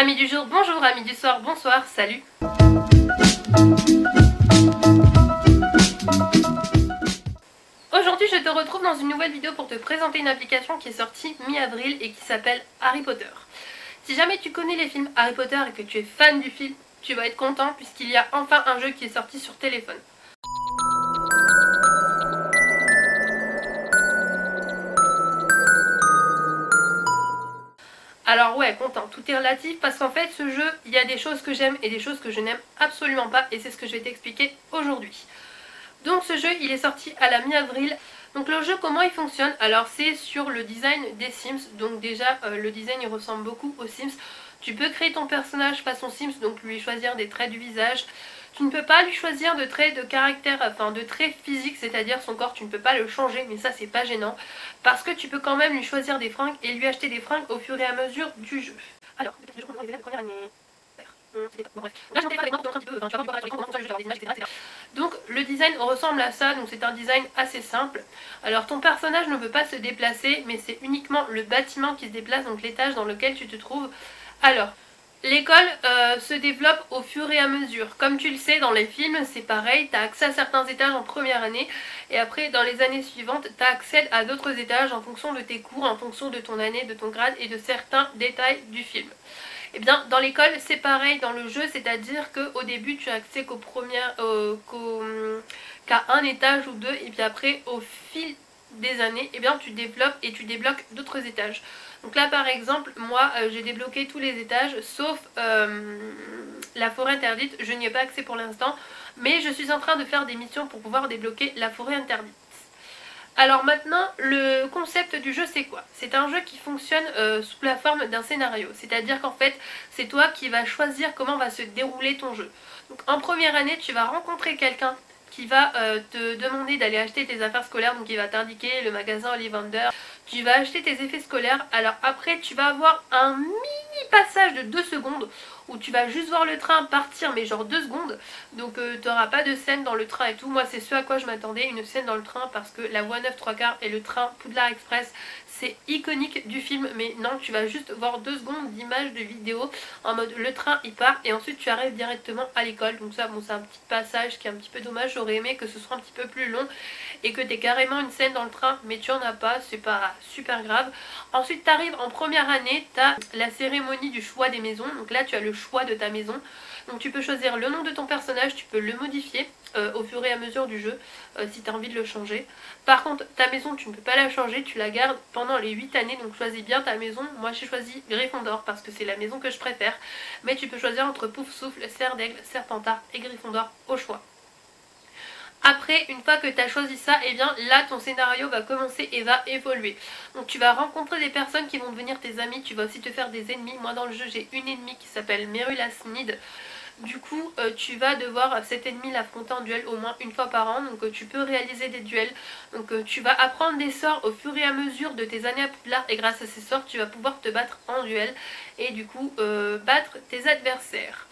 Amis du jour, bonjour, amis du soir, bonsoir, salut. Aujourd'hui je te retrouve dans une nouvelle vidéo pour te présenter une application qui est sortie mi-avril et qui s'appelle Harry Potter. Si jamais tu connais les films Harry Potter et que tu es fan du film, tu vas être content puisqu'il y a enfin un jeu qui est sorti sur téléphone. Alors ouais, content, tout est relatif parce qu'en fait ce jeu, il y a des choses que j'aime et des choses que je n'aime absolument pas et c'est ce que je vais t'expliquer aujourd'hui. Donc ce jeu, il est sorti à la mi-avril. Donc le jeu, comment il fonctionne? Alors c'est sur le design des Sims, donc déjà le design il ressemble beaucoup aux Sims. Tu peux créer ton personnage façon Sims, donc lui choisir des traits du visage. Tu ne peux pas lui choisir de traits de caractère, enfin de traits physiques, c'est-à-dire son corps, tu ne peux pas le changer, mais ça c'est pas gênant. Parce que tu peux quand même lui choisir des fringues et lui acheter des fringues au fur et à mesure du jeu. Alors, je reprends les première année. Bon, bref. Là je m'en téléphone avec moi pour te montrer un petit peu, tu vas voir sur l'écran comment ça, je vais avoir des images, etc. Donc le design ressemble à ça, donc c'est un design assez simple. Alors ton personnage ne peut pas se déplacer, mais c'est uniquement le bâtiment qui se déplace, donc l'étage dans lequel tu te trouves. Alors, l'école se développe au fur et à mesure. Comme tu le sais, dans les films, c'est pareil, tu as accès à certains étages en première année, et après, dans les années suivantes, tu as accès à d'autres étages en fonction de tes cours, en fonction de ton année, de ton grade et de certains détails du film. Et bien dans l'école c'est pareil dans le jeu, c'est-à-dire qu'au début tu as accès qu'à un étage ou deux, et puis après au fil des années et bien tu développes et tu débloques d'autres étages. Donc là par exemple moi j'ai débloqué tous les étages sauf la forêt interdite, je n'y ai pas accès pour l'instant, mais je suis en train de faire des missions pour pouvoir débloquer la forêt interdite. Alors maintenant, le concept du jeu c'est quoi? C'est un jeu qui fonctionne sous la forme d'un scénario, c'est-à-dire qu'en fait c'est toi qui vas choisir comment va se dérouler ton jeu. Donc en première année tu vas rencontrer quelqu'un qui va te demander d'aller acheter tes affaires scolaires, donc il va t'indiquer le magasin Ollivander, tu vas acheter tes effets scolaires. Alors après tu vas avoir un mini passage de 2 secondes où tu vas juste voir le train partir, mais genre 2 secondes, donc tu n'auras pas de scène dans le train et tout. Moi c'est ce à quoi je m'attendais, une scène dans le train, parce que la voie 9 3/4 et le train Poudlard Express c'est iconique du film, mais non, tu vas juste voir 2 secondes d'image de vidéo en mode le train il part et ensuite tu arrives directement à l'école. Donc ça bon, c'est un petit passage qui est un petit peu dommage, j'aurais aimé que ce soit un petit peu plus long et que tu aies carrément une scène dans le train, mais tu en as pas, c'est pas super grave. Ensuite tu arrives en première année, tu as la cérémonie du choix des maisons, donc là tu as le choix de ta maison. Donc tu peux choisir le nom de ton personnage, tu peux le modifier au fur et à mesure du jeu si tu as envie de le changer. Par contre ta maison tu ne peux pas la changer, tu la gardes pendant les 8 années, donc choisis bien ta maison. Moi j'ai choisi Gryffondor parce que c'est la maison que je préfère, mais tu peux choisir entre Poufsouffle, Serre d'Aigle, Serpentard et Gryffondor au choix. Après, une fois que tu as choisi ça, et bien là ton scénario va commencer et va évoluer. Donc tu vas rencontrer des personnes qui vont devenir tes amis, tu vas aussi te faire des ennemis. Moi dans le jeu j'ai une ennemie qui s'appelle Merula Snid. Du coup tu vas devoir cet ennemi l'affronter en duel au moins une fois par an, donc tu peux réaliser des duels. Donc tu vas apprendre des sorts au fur et à mesure de tes années à Poudlard, et grâce à ces sorts tu vas pouvoir te battre en duel et du coup battre tes adversaires.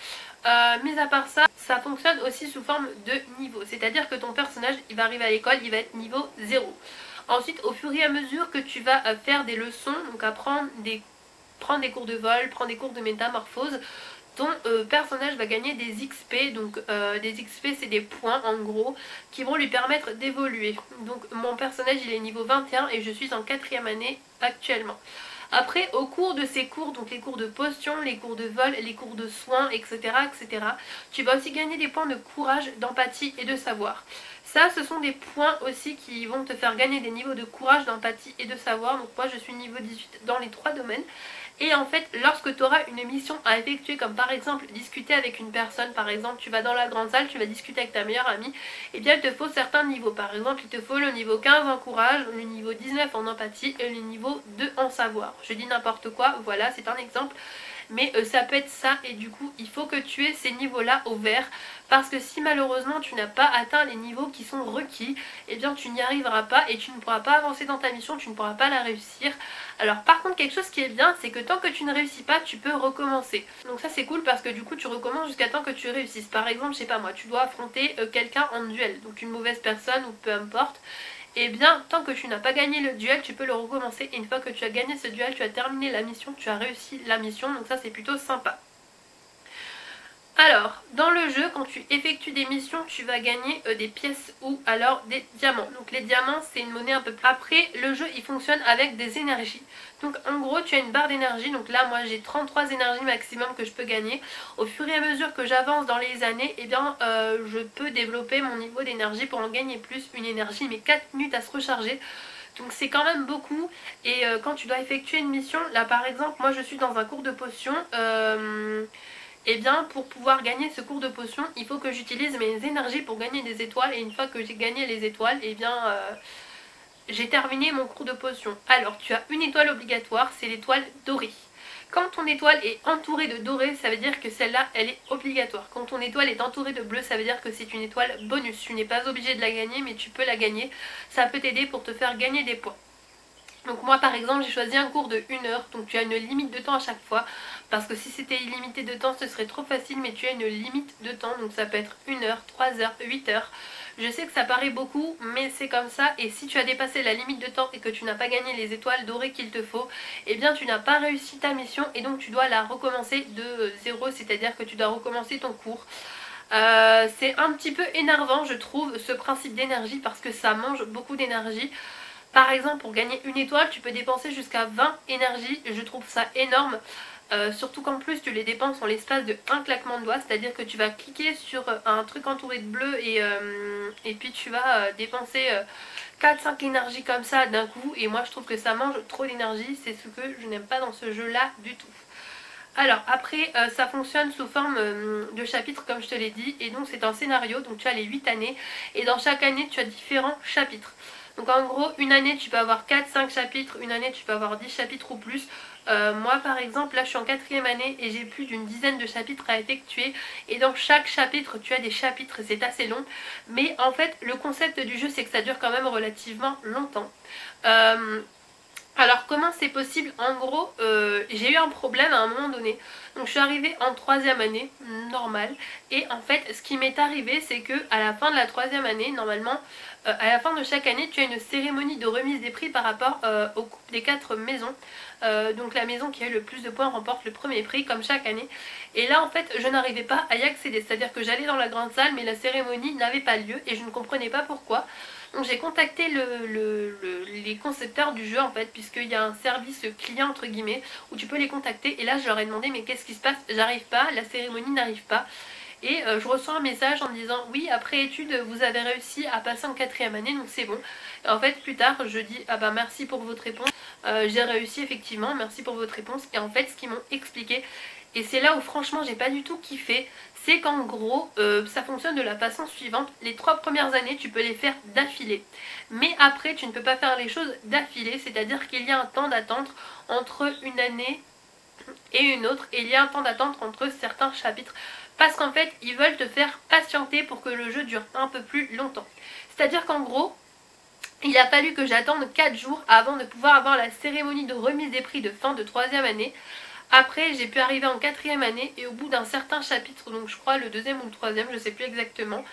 Mis à part ça, ça fonctionne aussi sous forme de niveau, c'est-à-dire que ton personnage il va arriver à l'école, il va être niveau 0. Ensuite au fur et à mesure que tu vas faire des leçons, donc apprendre prendre des cours de vol, prendre des cours de métamorphose, ton personnage va gagner des XP, donc des XP c'est des points en gros qui vont lui permettre d'évoluer. Donc mon personnage il est niveau 21 et je suis en 4ème année actuellement. Après au cours de ces cours, donc les cours de potion, les cours de vol, les cours de soins, etc. etc. tu vas aussi gagner des points de courage, d'empathie et de savoir. Ça ce sont des points aussi qui vont te faire gagner des niveaux de courage, d'empathie et de savoir. Donc moi je suis niveau 18 dans les 3 domaines. Et en fait lorsque tu auras une mission à effectuer, comme par exemple discuter avec une personne, par exemple tu vas dans la grande salle, tu vas discuter avec ta meilleure amie, et bien il te faut certains niveaux. Par exemple il te faut le niveau 15 en courage, le niveau 19 en empathie et le niveau 2 en savoir. Je dis n'importe quoi, voilà c'est un exemple. Mais ça peut être ça, et du coup il faut que tu aies ces niveaux là au vert, parce que si malheureusement tu n'as pas atteint les niveaux qui sont requis, et bien tu n'y arriveras pas et tu ne pourras pas avancer dans ta mission, tu ne pourras pas la réussir. Alors par contre quelque chose qui est bien, c'est que tant que tu ne réussis pas tu peux recommencer. Donc ça c'est cool parce que du coup tu recommences jusqu'à temps que tu réussisses. Par exemple je sais pas moi, tu dois affronter quelqu'un en duel, donc une mauvaise personne ou peu importe. et bien tant que tu n'as pas gagné le duel, tu peux le recommencer. Et une fois que tu as gagné ce duel, tu as terminé la mission, tu as réussi la mission, donc ça c'est plutôt sympa. Alors, dans le jeu, quand tu effectues des missions, tu vas gagner des pièces ou alors des diamants. Donc les diamants, c'est une monnaie un peu plus... Après, le jeu, il fonctionne avec des énergies. Donc en gros, tu as une barre d'énergie. Donc là, moi, j'ai 33 énergies maximum que je peux gagner. Au fur et à mesure que j'avance dans les années, eh bien, je peux développer mon niveau d'énergie pour en gagner plus. Une énergie, mais 4 minutes à se recharger. Donc c'est quand même beaucoup. Et quand tu dois effectuer une mission, là par exemple, moi je suis dans un cours de potions... Et bien pour pouvoir gagner ce cours de potion, il faut que j'utilise mes énergies pour gagner des étoiles. Et une fois que j'ai gagné les étoiles, et bien j'ai terminé mon cours de potion. Alors tu as une étoile obligatoire, c'est l'étoile dorée. Quand ton étoile est entourée de doré, ça veut dire que celle-là, elle est obligatoire. Quand ton étoile est entourée de bleu, ça veut dire que c'est une étoile bonus. Tu n'es pas obligé de la gagner, mais tu peux la gagner. Ça peut t'aider pour te faire gagner des points. Donc moi par exemple j'ai choisi un cours de 1 heure, donc tu as une limite de temps à chaque fois, parce que si c'était illimité de temps ce serait trop facile, mais tu as une limite de temps, donc ça peut être 1 heure, 3 heures, 8 heures. Je sais que ça paraît beaucoup, mais c'est comme ça, et si tu as dépassé la limite de temps et que tu n'as pas gagné les étoiles dorées qu'il te faut, eh bien tu n'as pas réussi ta mission et donc tu dois la recommencer de zéro, c'est-à-dire que tu dois recommencer ton cours. C'est un petit peu énervant je trouve ce principe d'énergie parce que ça mange beaucoup d'énergie. Par exemple, pour gagner une étoile, tu peux dépenser jusqu'à 20 énergies. Je trouve ça énorme. Surtout qu'en plus, tu les dépenses en l'espace de un claquement de doigts. C'est-à-dire que tu vas cliquer sur un truc entouré de bleu et puis tu vas dépenser 4-5 énergies comme ça d'un coup. Et moi, je trouve que ça mange trop d'énergie. C'est ce que je n'aime pas dans ce jeu-là du tout. Alors après ça fonctionne sous forme de chapitres comme je te l'ai dit, et donc c'est un scénario, donc tu as les 8 années et dans chaque année tu as différents chapitres. Donc en gros une année tu peux avoir 4-5 chapitres, une année tu peux avoir 10 chapitres ou plus. Moi par exemple là je suis en 4e année et j'ai plus d'une dizaine de chapitres à effectuer, et dans chaque chapitre tu as des chapitres, c'est assez long, mais en fait le concept du jeu c'est que ça dure quand même relativement longtemps. Alors comment c'est possible? En gros j'ai eu un problème à un moment donné. Donc je suis arrivée en 3e année, normale. Et en fait ce qui m'est arrivé c'est que à la fin de la 3e année, normalement à la fin de chaque année tu as une cérémonie de remise des prix par rapport aux coupes des 4 maisons. Donc la maison qui a eu le plus de points remporte le premier prix comme chaque année. Et là en fait je n'arrivais pas à y accéder, c'est à dire que j'allais dans la grande salle mais la cérémonie n'avait pas lieu et je ne comprenais pas pourquoi. Donc j'ai contacté les concepteurs du jeu en fait, puisqu'il y a un service client entre guillemets où tu peux les contacter, et là je leur ai demandé mais qu'est-ce qui se passe, j'arrive pas, la cérémonie n'arrive pas. Et je reçois un message en me disant oui, après étude vous avez réussi à passer en 4e année, donc c'est bon. Et en fait plus tard je dis ah bah merci pour votre réponse, j'ai réussi effectivement, merci pour votre réponse. Et en fait ce qu'ils m'ont expliqué, et c'est là où franchement j'ai pas du tout kiffé, c'est qu'en gros ça fonctionne de la façon suivante. Les 3 premières années tu peux les faire d'affilée, mais après tu ne peux pas faire les choses d'affilée, c'est à dire qu'il y a un temps d'attente entre une année et une autre, et il y a un temps d'attente entre certains chapitres, parce qu'en fait ils veulent te faire patienter pour que le jeu dure un peu plus longtemps. C'est à dire qu'en gros il a fallu que j'attende 4 jours avant de pouvoir avoir la cérémonie de remise des prix de fin de 3e année. Après j'ai pu arriver en 4e année et au bout d'un certain chapitre, donc je crois le 2e ou le 3e, je sais plus exactement,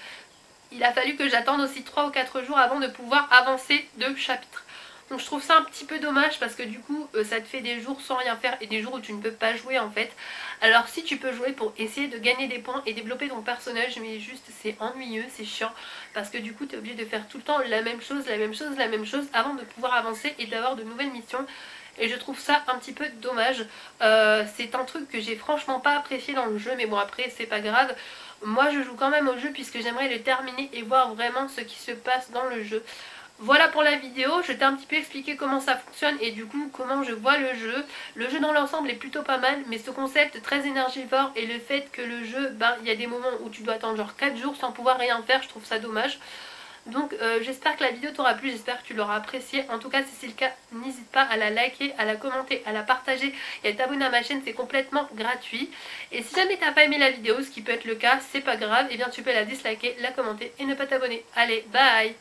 il a fallu que j'attende aussi 3 ou 4 jours avant de pouvoir avancer de chapitre. Donc je trouve ça un petit peu dommage parce que du coup ça te fait des jours sans rien faire et des jours où tu ne peux pas jouer en fait. Alors si tu peux jouer pour essayer de gagner des points et développer ton personnage, mais juste c'est ennuyeux, c'est chiant, parce que du coup tu es obligé de faire tout le temps la même chose, la même chose, la même chose avant de pouvoir avancer et d'avoir de nouvelles missions. Et je trouve ça un petit peu dommage. C'est un truc que j'ai franchement pas apprécié dans le jeu, mais bon après c'est pas grave. Moi je joue quand même au jeu puisque j'aimerais le terminer et voir vraiment ce qui se passe dans le jeu. Voilà pour la vidéo, je t'ai un petit peu expliqué comment ça fonctionne et du coup comment je vois le jeu. Le jeu dans l'ensemble est plutôt pas mal, mais ce concept très énergivore et le fait que le jeu, il y a des moments où tu dois attendre genre 4 jours sans pouvoir rien faire, je trouve ça dommage. Donc j'espère que la vidéo t'aura plu, j'espère que tu l'auras appréciée. En tout cas si c'est le cas, n'hésite pas à la liker, à la commenter, à la partager et à t'abonner à ma chaîne, c'est complètement gratuit. Et si jamais t'as pas aimé la vidéo, ce qui peut être le cas, c'est pas grave, et bien tu peux la disliker, la commenter et ne pas t'abonner. Allez, bye!